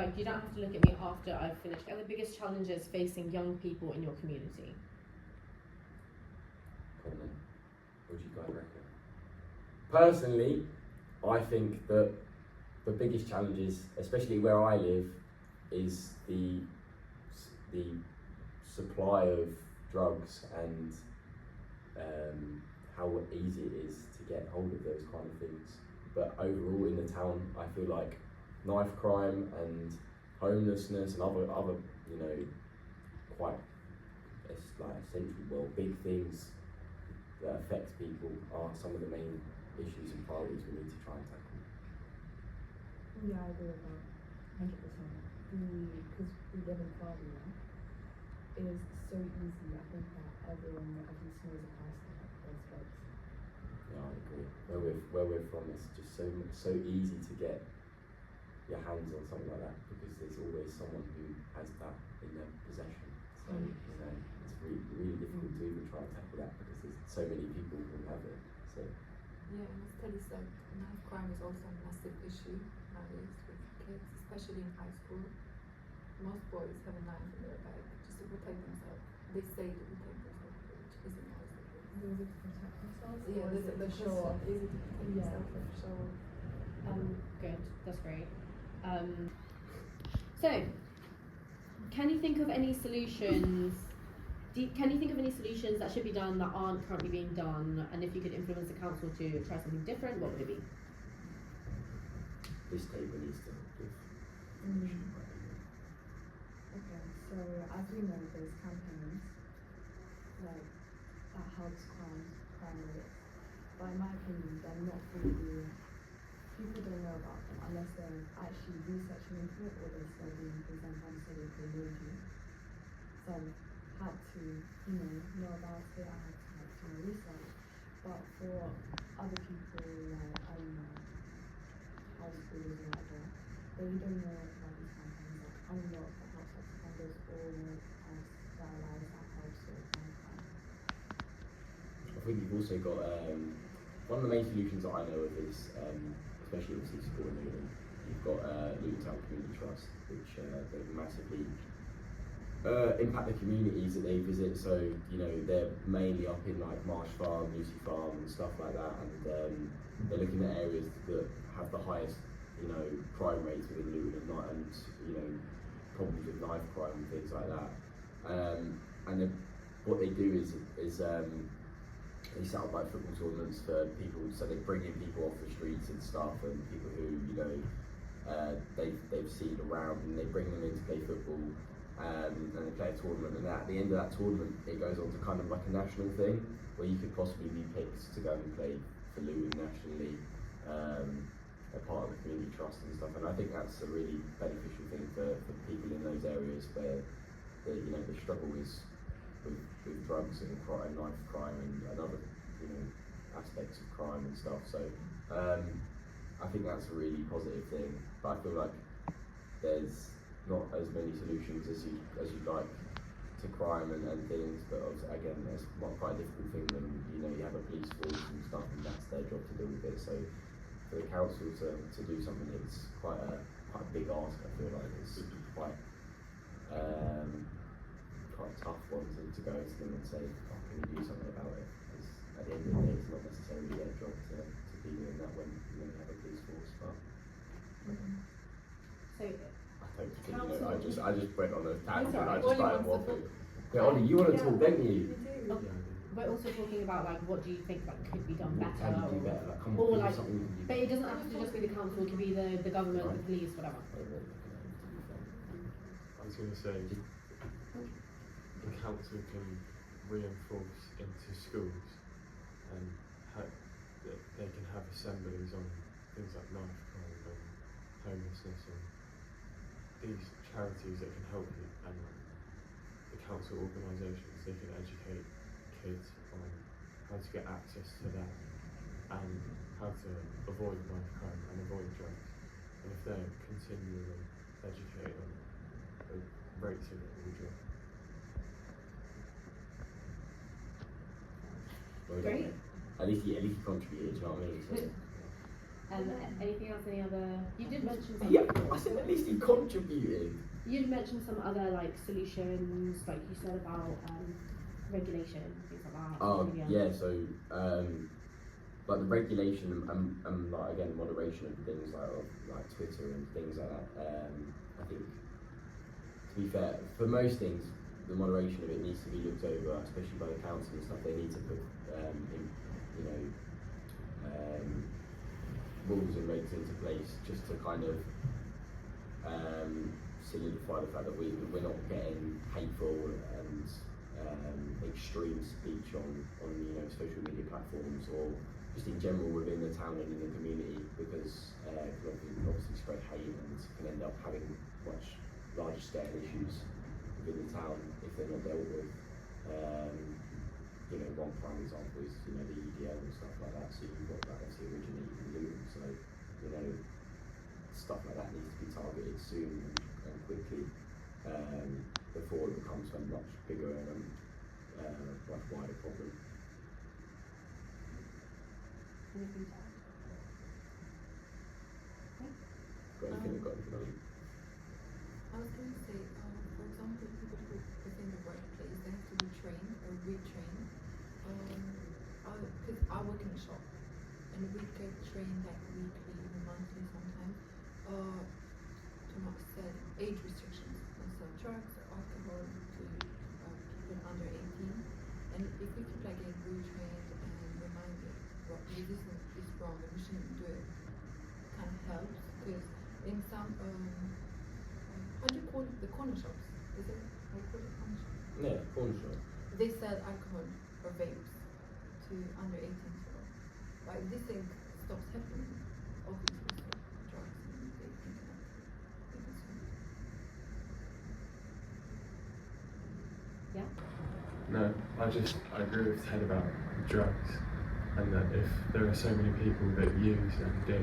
like, you don't have to look at me after I've finished. What are the biggest challenges facing young people in your community? Come on, what do you guys reckon? Personally, I think that the biggest challenges, especially where I live, is the supply of drugs and how easy it is to get hold of those kind of things. But overall in the town, I feel like knife crime and homelessness and other quite essential, big things that affect people are some of the main issues and priorities we need to try and tackle. Yeah, I agree with that, 100%. Because we live in Cardiff now, it is so easy. I think that everyone at least knows a person that does drugs. Yeah, I agree. Where we're from, it's just so easy to get your hands on something like that because there's always someone who has that in their possession. So it's really difficult to even try and tackle that because there's so many people who have it. So yeah, and as Teddy said, knife crime is also a massive issue nowadays with kids, especially in high school. Most boys have a knife in their bag just to protect themselves. They say to protect themselves, which isn't always the case. Is it to protect themselves? Yeah, or is it to show off? Is it to protect yourself or to show off? Good, that's great. So, can you think of any solutions? Can you think of any solutions that should be done that aren't currently being done? And if you could influence the council to try something different, what would it be? this table needs to give. Okay, so as we know, there's campaigns like that helps crime rates. But in my opinion, they're not really, people don't know about them unless they're actually researching into it or they're studying, because sometimes they know you. So I've had to, know about it, I had to research. But for other people, like, I don't know, high schoolers or whatever, they don't know about these campaigns, like Unlock that helps sex offenders or Sterilize that helps with crime. I think you've also got one of the main solutions that I know of is, especially obviously supporting Luton, you've got Luton Town Community Trust, which they massively impact the communities that they visit. So they're mainly up in like Marsh Farm, Lucy Farm, and stuff like that, and they're looking at areas that have the highest crime rates within Luton and problems with knife crime and things like that. And then what they do is they set up like football tournaments for people, so they bring in people off the streets and stuff, and people who they've seen around, and they bring them in to play football, and they play a tournament, and at the end of that tournament it goes on to kind of like a national thing where you could possibly be picked to go and play for Luton nationally, a part of the community trust and stuff. And I think that's a really beneficial thing for people in those areas where the struggle is with drugs and knife crime and other aspects of crime and stuff. So I think that's a really positive thing. But I feel like there's not as many solutions as you'd like to crime and things. But again, it's quite a difficult thing when you have a police force and stuff, and that's their job to deal with it. So for the council to do something, it's quite a big ask. I feel like it's quite tough one to go to them and say, can you do something about it? Because at the end of the day, it's not necessarily their job to be doing that when you have a police force. But So I just went on a tangent. Sorry, I just started waffling. Yeah, Ollie, you want to talk, don't you? We're also talking about like what do you think could be done What better, can you do better? Like, come on, or give me like, something you can do but it doesn't have to just be the council. It could be the government, the police, whatever. I was going to say, the council can reinforce into schools and they can have assemblies on things like knife crime and homelessness and these charities that can help you, and the council organisations, they can educate kids on how to get access to that and how to avoid knife crime and avoid drugs. And if they're continually educated on the rates of it will drop. Great. At least he contributed, do you know what I mean? So, Anything else? Any other? You did mention some. Yeah, I said at least he contributed. You did mention some other like solutions, like you said about regulation, things like that. Oh Maybe, yeah, so like the regulation and like again moderation of things like Twitter and things like that. I think to be fair, for most things, the moderation of it needs to be looked over, especially by the council and stuff. They need to put rules and regs into place just to kind of solidify the fact that we're not getting hateful and extreme speech on social media platforms or just in general within the town and in the community, because it can obviously spread hate and can end up having much larger scale issues within the town if they're not dealt with. One prime example is the EDL and stuff like that. So you've got that obviously originated in Luton, so stuff like that needs to be targeted soon and quickly before it becomes a much bigger much wider problem. Anything to add? Got anything on it? I was going to say, for example, people who within the workplace, they have to be trained or retrained. Because I work in a shop, and we get trained like weekly, even monthly sometimes, to not sell age restrictions, not sell drugs or alcohol to people under 18. And if we keep like getting retrained and reminded what this is wrong and we shouldn't do it, kind of helps. Because in some how do you call it? The corner shops? Is it? How do you call it? Corner shop? Yeah, corner shop. They sell alcohol or vapes to under 18 people. But if this thing stops happening, obviously stop drugs and vaping and consume. Yeah. No, I agree with Ted about drugs, and that if there are so many people that use and do,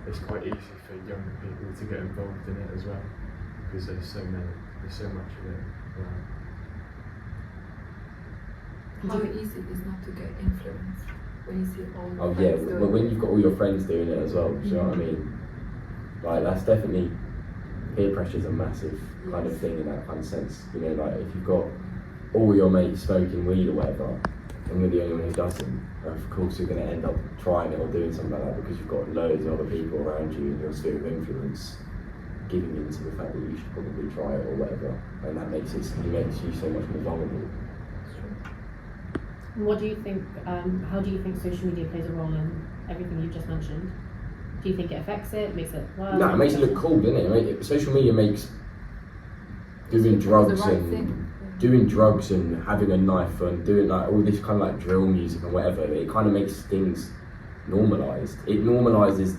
it's quite easy for younger people to get involved in it as well, because there's so much of it around. How easy it is not to get influenced when you see all your Oh yeah, friends doing but when it. you've got all your friends doing it as well, do you know what I mean? Like that's definitely, peer pressure is a massive kind of thing in that kind of sense. Like if you've got all your mates smoking weed or whatever, and you're the only one who doesn't, of course you're going to end up trying it or doing something like that because you've got loads of other people around you and your sphere of influence giving into the fact that you should probably try it or whatever, and that makes you so much more vulnerable. What do you think? How do you think social media plays a role in everything you've just mentioned? Do you think it affects it? Makes it worse? No, it makes it look cool, doesn't it? Social media makes doing drugs and having a knife and doing like all this kind of like drill music and whatever. It kind of makes things normalised. It normalises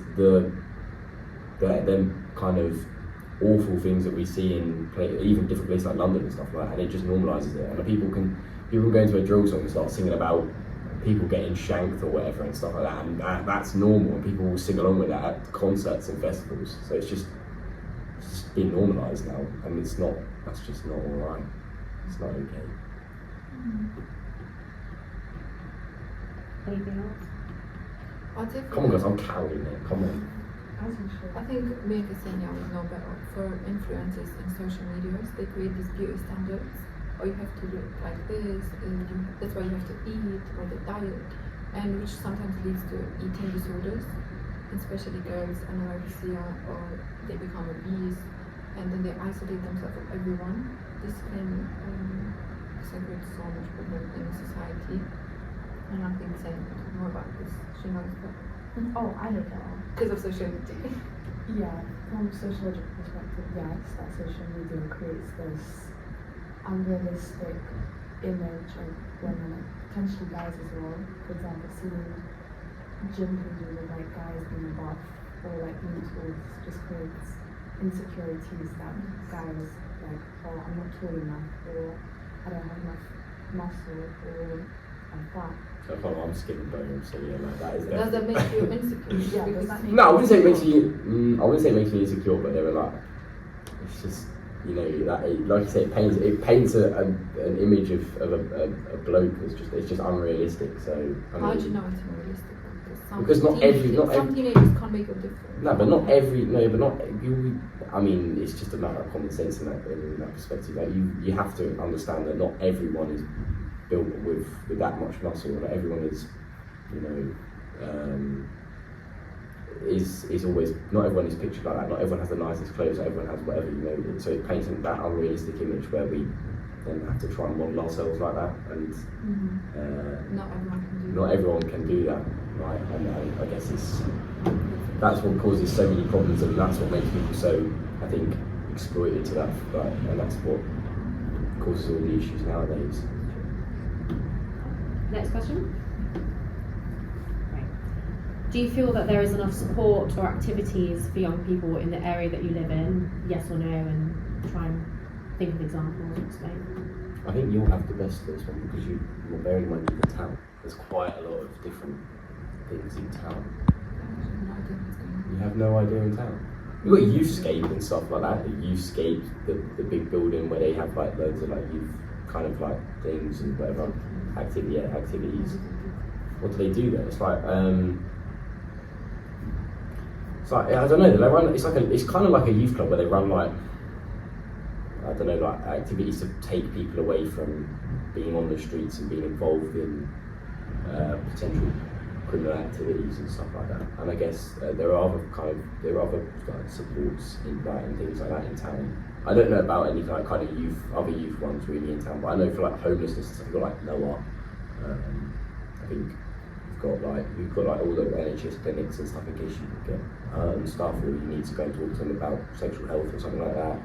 them kind of awful things that we see in even different places like London and stuff like that, and it just normalises it. And people can go into a drill song and start singing about people getting shanked or whatever and stuff like that, and that's normal, and people will sing along with that at concerts and festivals. So it's just been normalised now, and that's just not alright. It's not okay. Anything else? I'd say Come on guys, I'm carrying it, come on. I think me and Ksenia would know better. For influencers in social medias, they create these beauty standards. Or you have to look like this, and that's why you have to eat, or the diet, and which sometimes leads to eating disorders, especially girls, anorexia, or they become obese, and then they isolate themselves from everyone. This can create so much problem in society. And I think saying more about this, she knows better. Oh, I know that. Because of social media. Yeah, from a sociological perspective, yes, that social media creates this unrealistic image of women, potentially guys as well. For example, seeing gym pages of like guys being buff or like being tall just creates insecurities that guys like, oh, I'm not tall enough, or I don't have enough muscle, or I'm fat. I'm skipping bone, so yeah, like that is Does that make you insecure? Yeah, does that make No, I wouldn't say it makes you. I wouldn't say it makes me insecure, but they were like, it's just that like you say, it paints an image of a bloke as it's just unrealistic. So how do you know it's unrealistic? Because Because not some teenagers can't make a difference. No, but not every. No, but not you. I mean, it's just a matter of common sense in that perspective. Like you have to understand that not everyone is built with that much muscle. Not everyone is, you know, is always. Not everyone is pictured like that. Not everyone has the nicest clothes. Not everyone has whatever, you know. So it paints that unrealistic image where we then have to try and model ourselves like that, and not everyone can do that. Right, and I guess that's what causes so many problems, and that's what makes people so, I think, exploited to that, right? And that's what causes all the issues nowadays. Next question. Right. Do you feel that there is enough support or activities for young people in the area that you live in? Yes or no, and try and think of examples and explain. I think you'll have the best of this one because you're bearing in mind you can town. There's quite a lot of different things in town. You have no idea in town. You've got Youthscape and stuff like that. The Youthscape, the big building where they have like loads of like youth kind of like things and whatever activities. What do they do there? It's like I don't know. They run. It's kind of like a youth club where they run like I don't know, like activities to take people away from being on the streets and being involved in potential criminal activities and stuff like that. And I guess there are other like, supports in that and things like that in town. I don't know about any like kind of other youth ones really in town, but I know for like homelessness and stuff, you've got like Noah. I think you've got like all the NHS clinics and stuff in case you could get stuff, or you need to go and talk to them about sexual health or something like that.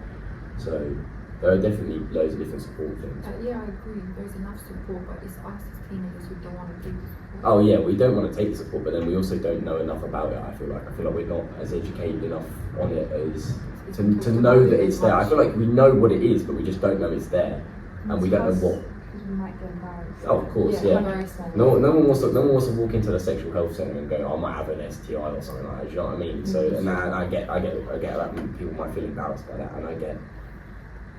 So there are definitely loads of different support things. Yeah, I agree. There's enough support, but it's us as teenagers who don't want to take the support. Oh yeah, we don't want to take the support, but then we also don't know enough about it. I feel like we're not as educated enough on it as to know that it's there. I feel like we know what it is, but we just don't know it's there, and we don't know what. We might get embarrassed. Oh, of course, yeah. No one wants to walk into the sexual health centre and go, "I might have an STI or something like that." Do you know what I mean? So, and I get that people might feel embarrassed by that, and I get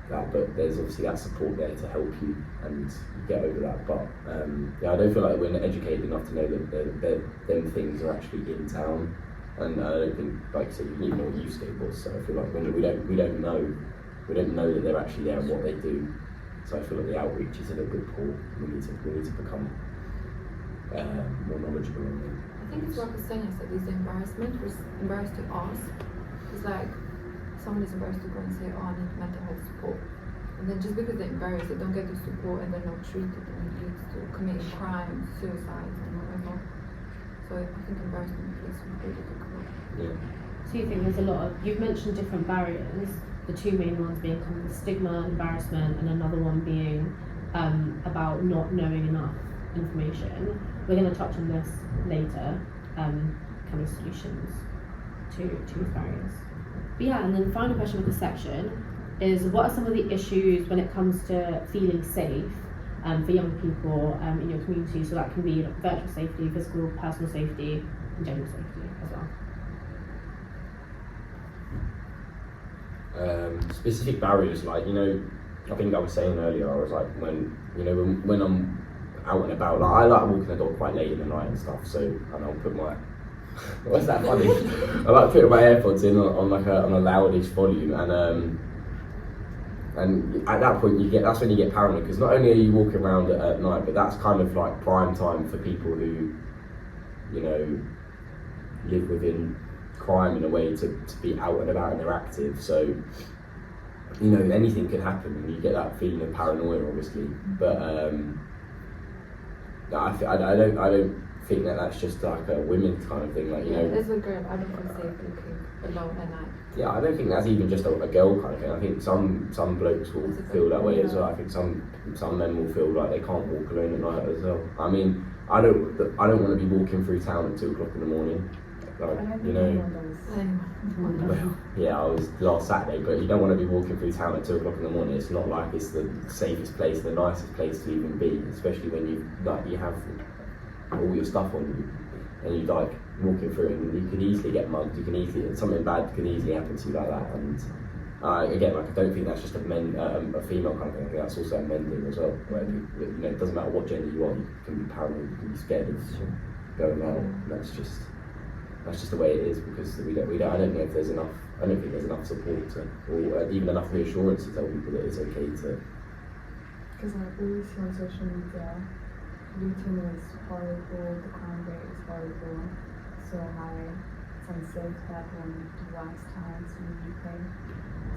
that, but there's obviously that support there to help you and get over that. But yeah, I don't feel like we're educated enough to know that them things are actually in town, and I don't think, like I said, you need more use tables. So I feel like we don't know that they're actually there and what they do. So I feel like the outreach is in a good pool. We need to become more knowledgeable on them. I think it's what the saying is that it's embarrassment. We're embarrassed to ask. It's like someone is embarrassed to go and say, "Oh, I need mental health support," and then just because they're embarrassed, they don't get the support and they're not treated, and it leads to committing crimes, suicides, and whatever. So I think embarrassment plays a really big role. Yeah. So you think there's a lot of, you've mentioned different barriers, the two main ones being kind of the stigma, embarrassment, and another one being about not knowing enough information. We're going to touch on this later, kind of solutions to these barriers. But yeah, and then the final question of this section is, what are some of the issues when it comes to feeling safe for young people in your community? So that can be virtual safety, physical, personal safety, and general safety as well. Specific barriers, like, you know, I think I was saying earlier, I was like, when I'm out and about, like I like walking the dog quite late in the night and stuff, so, and I'll put my what's that funny? I like putting my AirPods in on a loudish volume, and at that point that's when you get paranoid, because not only are you walking around at night, but that's kind of like prime time for people who, you know, live within crime in a way to be out and about and they're active. So, you know, anything could happen and you get that feeling of paranoia, obviously. But I don't think that's just like a women's kind of thing, like, you know. As a girl, I don't feel safe looking alone at night. Yeah, I don't think that's even just a girl kind of thing. I think some blokes will feel that way as well. I think some men will feel like they can't walk alone at night as well. I mean, I don't want to be walking through town at 2 o'clock in the morning. Like, you know. Well, yeah, I was last Saturday, but you don't want to be walking through town at 2 o'clock in the morning. It's not like it's the safest place, the nicest place to even be, especially when you have all your stuff on you and you like walking through, and you can easily get mugged. Something bad can easily happen to you like that. And again, like, I don't think that's just a female kind of thing. I think that's also a men thing as well. Where you know, it doesn't matter what gender you are, you can be paranoid, you can be scared of going out. And that's just the way it is, because I don't know if there's enough. I don't think there's enough support or even enough reassurance to tell people that it's okay to. Because like we see on social media, Luton is horrible, the crime rate is horrible, so high, it's unsafe to have one of the worst times in the UK.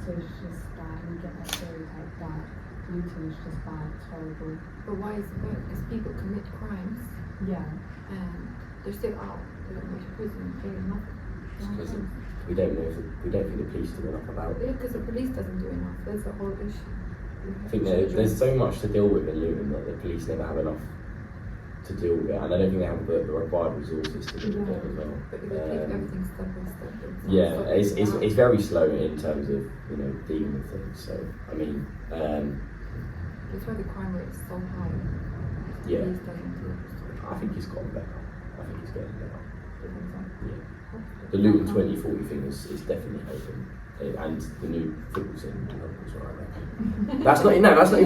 So it's just that you get that stereotype that Luton is just bad, it's horrible. But why is it bad? Because people commit crimes Yeah. and they're still out. They don't go to prison, doing nothing. Because we don't think the police do enough about it. Yeah, because the police doesn't do enough. That's the whole issue. I think there's so much to deal with in Luton that the police never have enough to deal with it, and I don't think they have the required resources to deal with it as well. But if they take everything step by step, Yeah, it's very slow in terms of dealing with things. So I mean, that's why the crime rate is so high. Yeah. Police doesn't do it. I think it's gotten better. I think it's getting better. Depends on. Yeah. The Luton 2040 thing is definitely helping, and the new football team will help as well. I reckon. That's not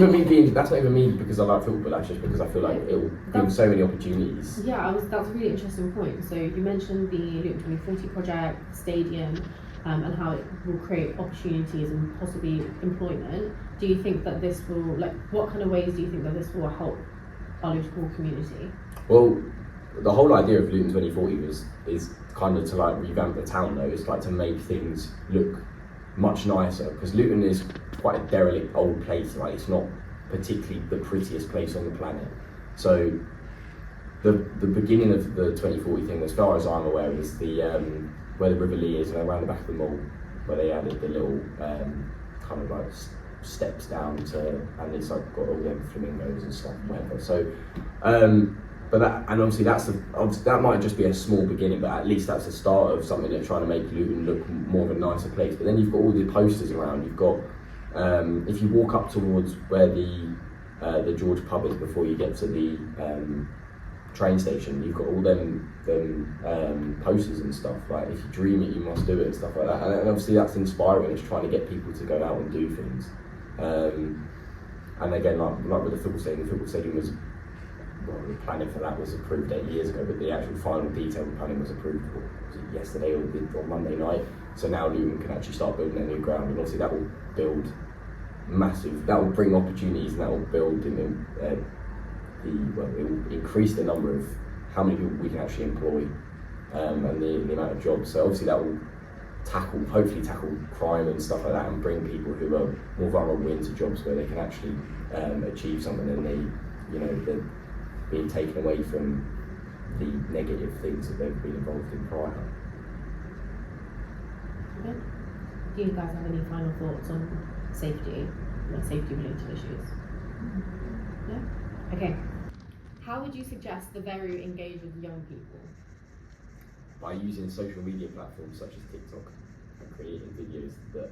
even me because I like football. That's just because I feel like it will bring so many opportunities. Yeah, that's a really interesting point. So you mentioned the Luton 2040 project, stadium, and how it will create opportunities and possibly employment. Do you think that this will, what kind of ways do you think that this will help our local community? Well, the whole idea of Luton 2040 is kind of to revamp the town though. It's to make things look much nicer, because Luton is quite a derelict old place. It's not particularly the prettiest place on the planet. So the beginning of the 2040 thing, as far as I'm aware, is the where the River Lee is, around the back of the mall, where they added the little kind of steps down to, and it's got all them flamingos and stuff and whatever. So but obviously that might just be a small beginning, but at least that's the start of something they're trying to make Luton look more of a nicer place. But then you've got all the posters around. You've got if you walk up towards where the George pub is before you get to the train station, you've got all them posters and stuff like, if you dream it you must do it and stuff like that, and obviously that's inspiring. It's trying to get people to go out and do things, and again like with the football stadium was, well, the planning for that was approved 8 years ago, but the actual final detailed planning was approved yesterday or Monday night. So now Luton can actually start building their new ground, and obviously that will build that will bring opportunities, and that will build it will increase the number of how many people we can actually employ, and the amount of jobs. So obviously that will hopefully tackle crime and stuff like that, and bring people who are more vulnerable into jobs where they can actually achieve something, and they're being taken away from the negative things that they've been involved in prior. Okay. Do you guys have any final thoughts on safety related issues? Yeah? Okay. How would you suggest the Veru engage with young people? By using social media platforms such as TikTok and creating videos that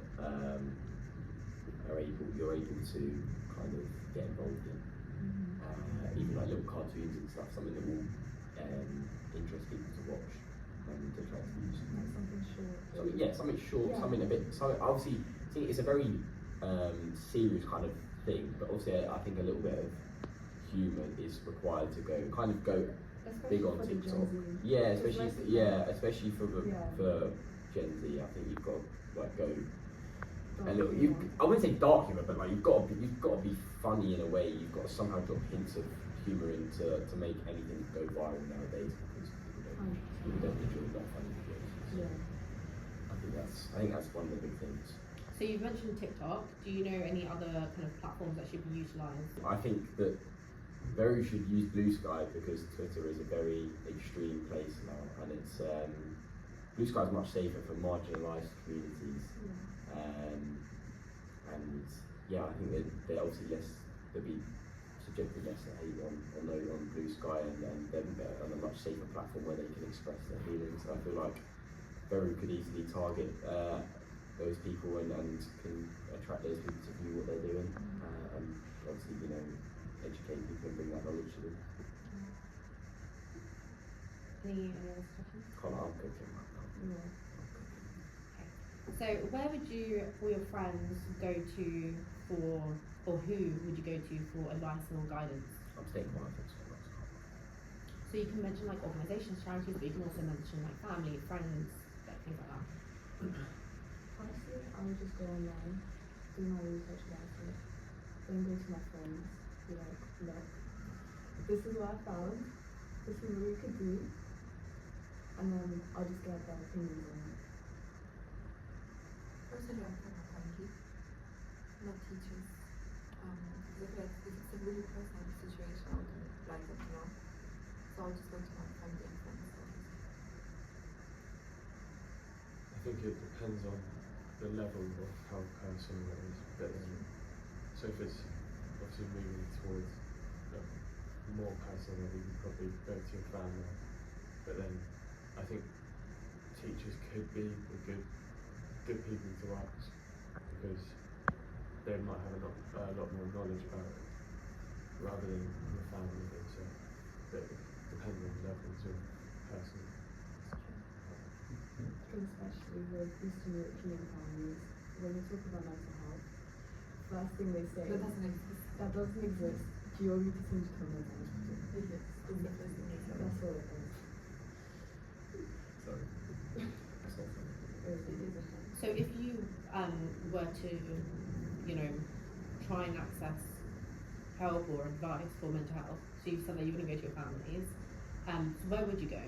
you're able to kind of get involved in. Even like little cartoons and stuff, something that will interest people to watch and to try to use. Something short. Something short, Yeah. something obviously, it's a very serious kind of thing, but obviously I think a little bit of humour is required to go big on TikTok. Yeah, especially for Gen Z. I think you've got to go a little. I wouldn't say dark humour, but you've got to be funny in a way. You've got to somehow drop hints of humour in to make anything go viral nowadays, because people don't enjoy not funny videos. Yeah. I think that's one of the big things. So you've mentioned TikTok. Do you know any other kind of platforms that should be utilised? I think that Veru should use Blue Sky, because Twitter is a very extreme place now, and it's Blue Sky is much safer for marginalised communities. And I think they're obviously they'll be subjected less to hate on Blue Sky, and they're on a much safer platform where they can express their feelings. So I feel like Veru could easily target those people and can attract those people to view what they're doing, and obviously educate people and bring that knowledge to them. Any other questions? I'm cooking right now. No. So where would you or your friends go to or who would you go to for advice or guidance? I'm staying quiet. So you can mention like organisations, charities, but you can also mention like family, friends, like things like that. Honestly, I would just go online, do my research about it, then go to my friends, be like, look, this is what I found, this is what we could do, and then I'll just get their opinions on it. Personally, I'm from a family, not teachers. Because I feel like if it's a really personal situation, I would like them to know. So I'll just go to my family and friends. I think it depends on the level of how personal it is. But so if it's obviously moving towards a more personal level, you can probably go to your family. But then I think teachers could be good people to ask because they might have a lot more knowledge about it rather than your family. So but it depends on the levels of personal. Especially with Eastern European families, when we talk about mental health, first thing they say, That doesn't exist. that doesn't exist. Do you want me to send you to a mental hospital? It is. It's the first thing they say. That's all it is. Sorry. That's not funny. It is a thing. So if you were to, you know, try and access help or advice for mental health, so you said that you wouldn't go to your families, so where would you go?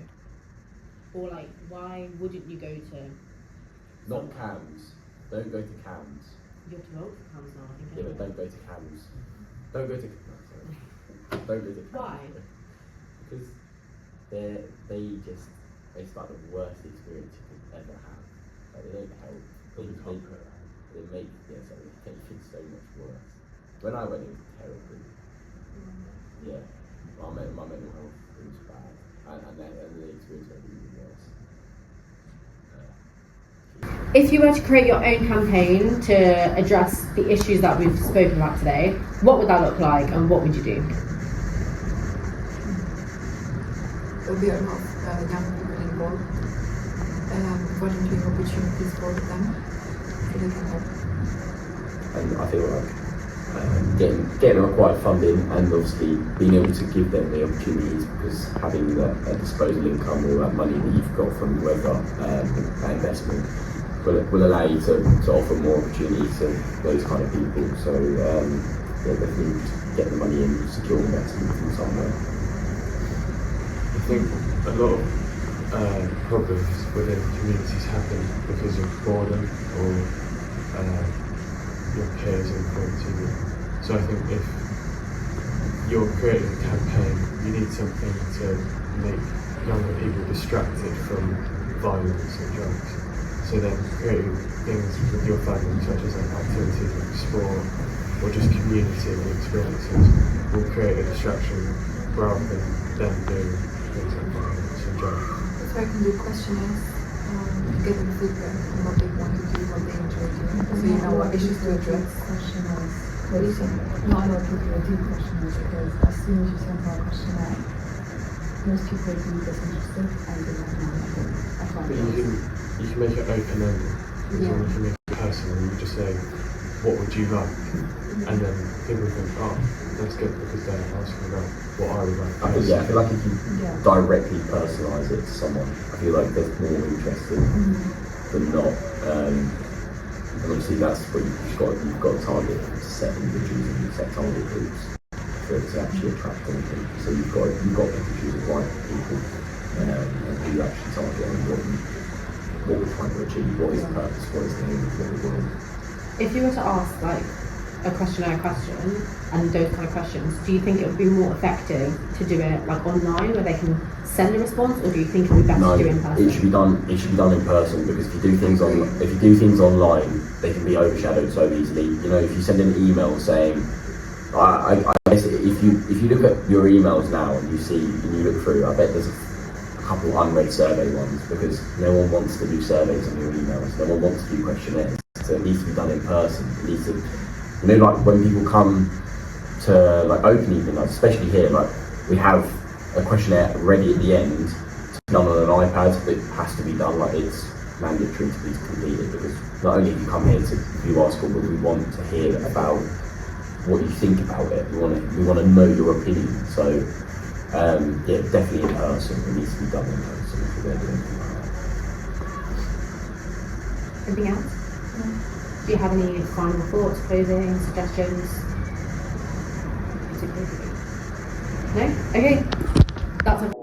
Or like, why wouldn't you go to? Not CAMS. Don't go to CAMS. You're too old for CAMS now, I think. Yeah, but anyway. don't go to CAMS. Don't go to. No, sorry. Don't go to CAMS. Why? Because they start the worst experience you could ever have. Like, they don't help. They make things so much worse. When I went, it was terrible. Yeah, my mental health was bad, and the experience made it even worse. If you were to create your own campaign to address the issues that we've spoken about today, what would that look like and what would you do? There'll be a lot of young people involved, volunteering opportunities for them, so they can help. And I feel like getting the required funding and obviously being able to give them the opportunities, because having a disposable income or that money that you've got from whoever that investment will allow you to offer more opportunities to those kind of people. So yeah, definitely get the money in, secure investment from somewhere. I think a lot of problems within communities happen because of boredom or your peers influencing you. So I think if you're creating a campaign, you need something to make younger people distracted from violence and drugs. So then creating things with your family, such as like activities like sport or just community experiences, will create a distraction rather than them doing things like violence and drugs. That's why I can do questionnaires, get them feedback on what they want to do, what they enjoy doing, so you know what issues to address. Questionnaires. What do you think? Not a lot of people will do questionnaires because as soon as you send out a questionnaire, most people will be disinterested and they don't know anything. I find But that. you can make it open-ended. Yeah. You can make it personal. You just say, what would you like? And then people think, oh, that's good because they're asking about what I would like. I feel like if you Yeah. directly personalise it to someone, I feel like there's more interest than not. And obviously that's what you've got to target, set individuals and you set target groups for it to actually attract them. So you've got to choose the right people and who you actually target and what we're trying to achieve, what is the purpose, what is the aim of what we're doing. If you were to ask like a questionnaire question and those kind of questions, do you think it would be more effective to do it like online where they can send a response, or do you think it would be better No, to do it in person? it should be done in person, because if you do things online, they can be overshadowed so easily. You know, if you send an email saying, I guess if you look at your emails now and you look through, I bet there's a couple unread survey ones, because no one wants to do surveys on your emails. No one wants to do questionnaires. So it needs to be done in person. It needs to, you know, like when people come to like open evening, like especially here, like we have a questionnaire ready at the end, done on an iPad, that has to be done, like it's mandatory to be completed, because not only do you come here to view our school, but we want to hear about what you think about it. We want to know your opinion. So Yeah, definitely in person. It needs to be done in person if we're going to do anything like that. Anything else? Do you have any final thoughts, closing, suggestions? No? Okay. That's a